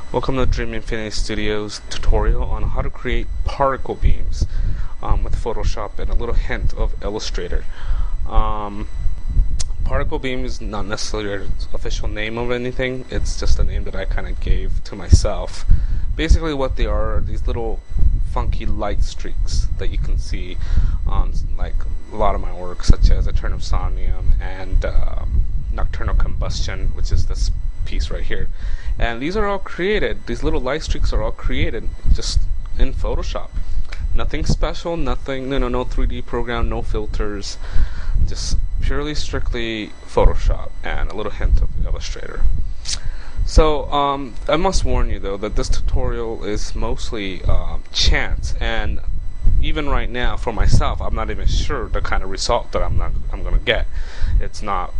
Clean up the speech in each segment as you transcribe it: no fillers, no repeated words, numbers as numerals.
Welcome to Dream Infinity Studios tutorial on how to create particle beams with Photoshop and a little hint of Illustrator. Particle beam is not necessarily an official name of anything, it's just a name that I kind of gave to myself. Basically what they are these little funky light streaks that you can see on like a lot of my work, such as Eternal Somnium and Nocturnal Combustion, which is this piece right here. And these are all created, these little light streaks are all created just in Photoshop. Nothing special, nothing, no 3D program, no filters, just purely strictly Photoshop and a little hint of Illustrator. So I must warn you though that this tutorial is mostly chance, and even right now for myself I'm not even sure the kind of result that I'm gonna get. It's not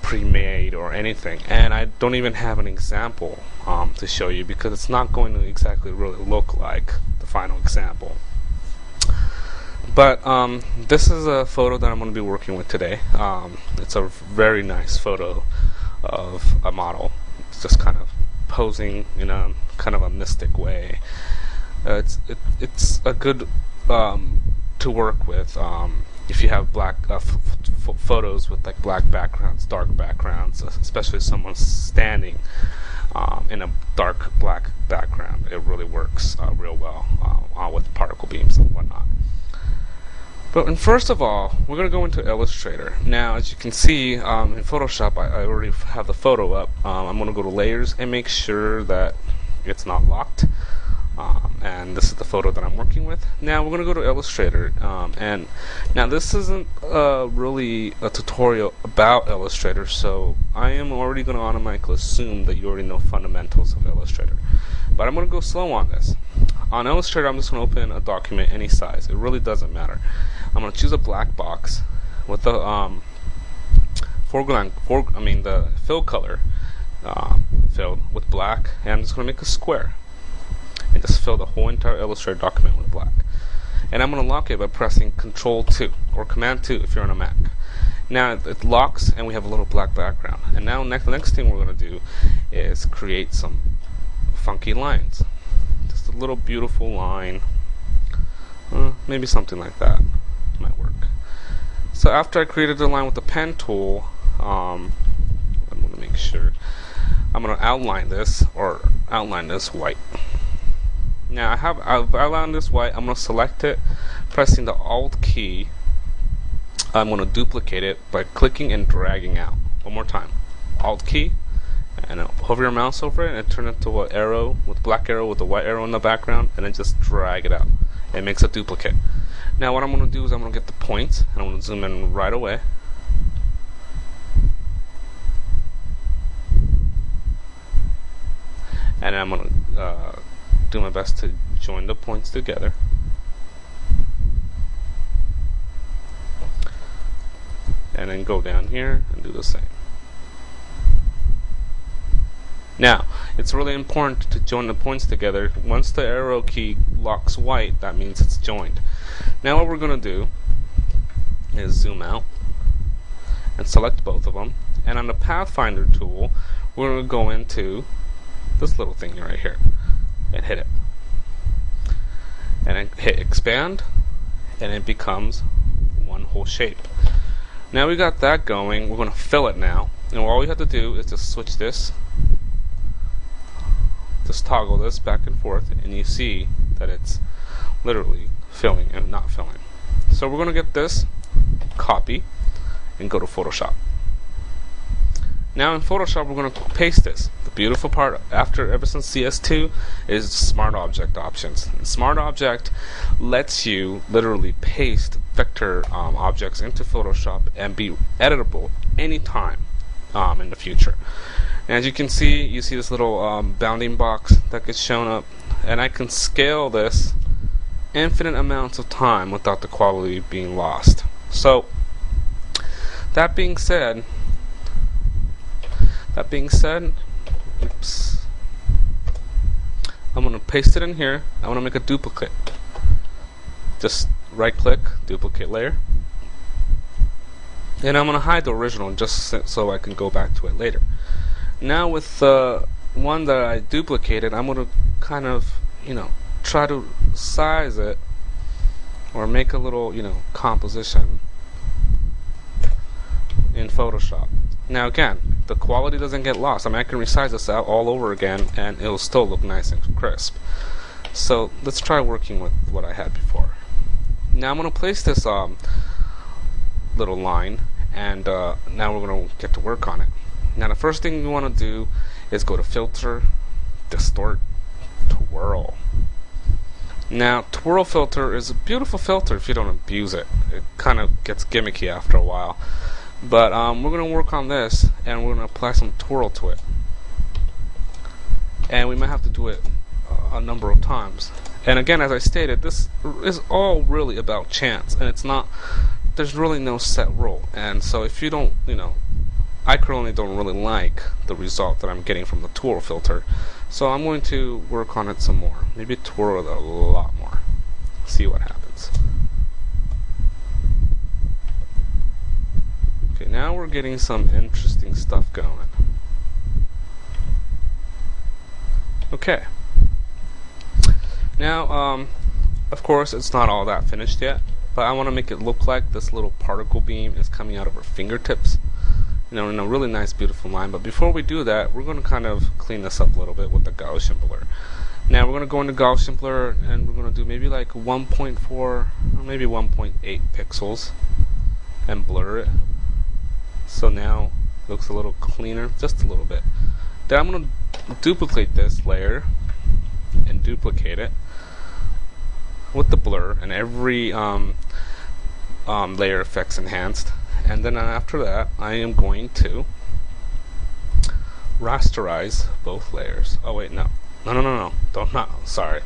pre-made or anything, and I don't even have an example to show you because it's not going to exactly really look like the final example. But this is a photo that I'm going to be working with today. It's a very nice photo of a model. It's just kind of posing in a kind of a mystic way. It's a good to work with if you have black photos with like black backgrounds, dark backgrounds, especially someone standing in a dark black background. It really works real well with particle beams and whatnot. But first of all, we're going to go into Illustrator. Now, as you can see in Photoshop, I already have the photo up. I'm going to go to Layers and make sure that it's not locked. And this is the photo that I'm working with. Now we're going to go to Illustrator, and now this isn't really a tutorial about Illustrator, so I am already going to automatically assume that you already know fundamentals of Illustrator. But I'm going to go slow on this. On Illustrator, I'm just going to open a document any size. It really doesn't matter. I'm going to choose a black box with the the fill color filled with black, and I'm just going to make a square and just fill the whole entire Illustrator document with black. And I'm going to lock it by pressing Control 2 or Command 2 if you're on a Mac. Now it locks and we have a little black background. And now the next thing we're going to do is create some funky lines. Just a little beautiful line. Maybe something like that might work. So after I created the line with the pen tool, I'm going to make sure I'm going to outline this white. Now I've outlined this white. I'm going to select it, pressing the Alt key. I'm going to duplicate it by clicking and dragging out. One more time. Alt key, and hover your mouse over it and turn it to an arrow with black arrow with a white arrow in the background, and then just drag it out. It makes a duplicate. Now what I'm going to do is I'm going to get the points, and I'm going to zoom in right away. And I'm going to do my best to join the points together. And then go down here and do the same. Now, it's really important to join the points together. Once the arrow key locks white, that means it's joined. Now what we're going to do is zoom out and select both of them. And on the Pathfinder tool, we're going to go into this little thing right here and hit it. And then hit expand, and it becomes one whole shape. Now we got that going, we're going to fill it now. And all we have to do is just switch this, just toggle this back and forth, and you see that it's literally filling and not filling. So we're going to get this, copy, and go to Photoshop. Now in Photoshop we're going to paste this. The beautiful part ever since CS2 is Smart Object options. And Smart Object lets you literally paste vector objects into Photoshop and be editable anytime in the future. And as you can see, you see this little bounding box that gets shown up, and I can scale this infinite amounts of time without the quality being lost. So that being said, oops, I'm going to paste it in here. I want to make a duplicate. Just right click, duplicate layer. And I'm going to hide the original just so I can go back to it later. Now with one that I duplicated, I'm going to kind of, try to size it or make a little, composition in Photoshop. Now again, the quality doesn't get lost. I can resize this out all over again and it'll still look nice and crisp. So let's try working with what I had before. Now I'm going to place this little line, and now we're going to get to work on it. Now the first thing we want to do is go to Filter, Distort, Twirl. Now Twirl filter is a beautiful filter if you don't abuse it. It kind of gets gimmicky after a while. But we're going to work on this, and we're going to apply some twirl to it. And we might have to do it a number of times. And again, as I stated, this is all really about chance, and there's really no set rule. And so if you don't, I currently don't really like the result that I'm getting from the twirl filter. So I'm going to work on it some more. Maybe twirl it a lot more. See what happens. Okay, now we're getting some interesting stuff going. Okay. Now, of course, it's not all that finished yet, but I want to make it look like this little particle beam is coming out of her fingertips, in a really nice, beautiful line. But before we do that, we're going to kind of clean this up a little bit with the Gaussian blur. Now we're going to go into Gaussian blur, and we're going to do maybe like 1.4 or maybe 1.8 pixels and blur it. So now it looks a little cleaner, just a little bit. Then I'm going to duplicate this layer and duplicate it with the blur and every layer effects enhanced. And then after that, I am going to rasterize both layers. Oh wait, no, sorry.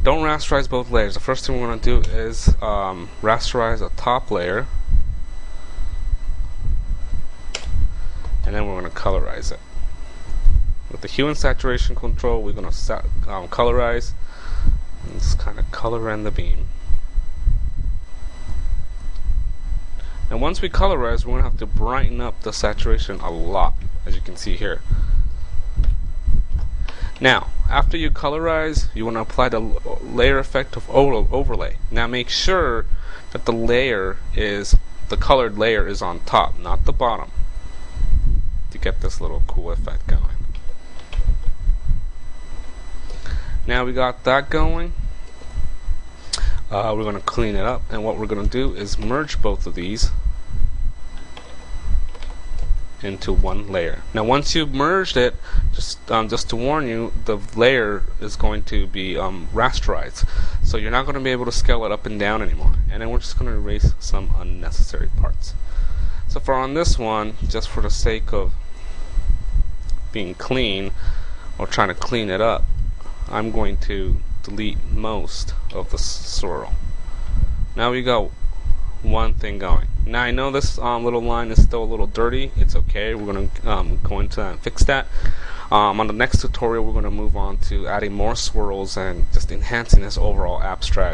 Don't rasterize both layers. The first thing we're going to do is rasterize a top layer, and then we're going to colorize it. With the hue and saturation control, we're going to colorize and just kind of color in the beam. And once we colorize, we're going to have to brighten up the saturation a lot, as you can see here. Now, after you colorize, you want to apply the layer effect of overlay. Now make sure that the colored layer is on top, not the bottom, to get this little cool effect going. Now we got that going. We're going to clean it up, and what we're going to do is merge both of these into one layer. Now once you've merged it, just to warn you, the layer is going to be rasterized, so you're not going to be able to scale it up and down anymore. And then we're just going to erase some unnecessary parts. So for on this one, just for the sake of being clean or trying to clean it up, I'm going to delete most of the swirl. Now we got one thing going. Now I know this little line is still a little dirty. It's okay. We're going to go into that and fix that. On the next tutorial, we're going to move on to adding more swirls and just enhancing this overall abstract